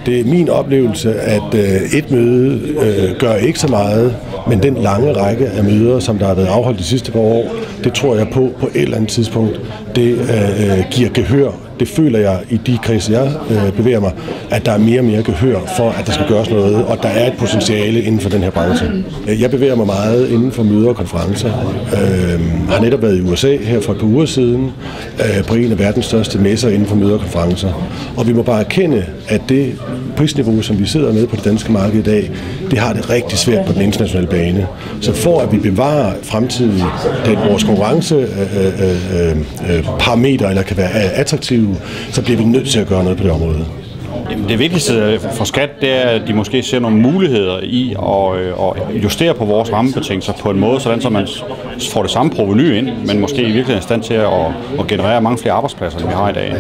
Det er min oplevelse, at et møde gør ikke så meget, men den lange række af møder, som der har været afholdt de sidste par år, det tror jeg på et eller andet tidspunkt, det giver gehør. Det føler jeg i de kredse, jeg bevæger mig, at der er mere og mere gehør for, at der skal gøres noget, og der er et potentiale inden for den her branche. Jeg bevæger mig meget inden for møder og konferencer. Har netop været i USA her for et par uger siden på en af verdens største messer inden for møder og konferencer. Og vi må bare erkende, at det prisniveau, som vi sidder med på det danske marked i dag, det har det rigtig svært på den internationale bane. Så for at vi bevarer fremtidig vores konkurrenceparametre, eller kan være attraktive, så bliver vi nødt til at gøre noget på det område. Jamen, det vigtigste for Skat, det er, at de måske ser nogle muligheder i at justere på vores rammebetingelser på en måde, sådan så man får det samme provenu ind, men måske i virkeligheden er i stand til at generere mange flere arbejdspladser, end vi har i dag.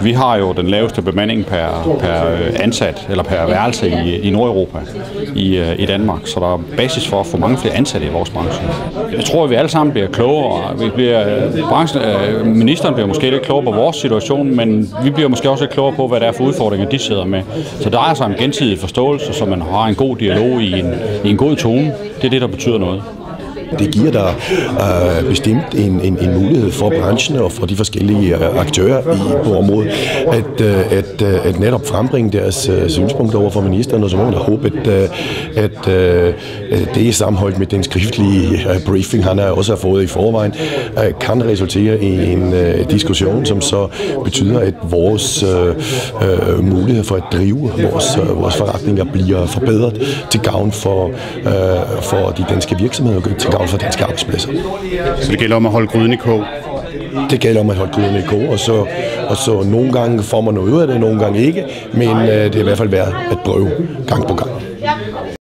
Vi har jo den laveste bemanding per ansat eller per værelse i Nordeuropa i Danmark, så der er basis for at få mange flere ansatte i vores branche. Jeg tror, at vi alle sammen bliver klogere. Ministeren bliver måske lidt klogere på vores situation, men vi bliver måske også lidt klogere på, hvad det er for udfordringer, de sidder med. Så der er så en gensidig forståelse, så man har en god dialog i en god tone. Det er det, der betyder noget. Det giver der bestemt en mulighed for branchen og for de forskellige aktører på området at netop frembringe deres synspunkter over for ministeren, og så må man håbe, at det er sammenholdt med den skriftlige briefing, han også har fået i forvejen, kan resultere i en diskussion, som så betyder, at vores mulighed for at drive vores forretninger bliver forbedret til gavn for de danske virksomheder og til gavn for danske arbejdspladser. Så det gælder om at holde gryden i kog? Det gælder om at holde gryden i kog, og så nogle gange får man noget ud af det, nogle gange ikke, men det er i hvert fald værd at prøve gang på gang.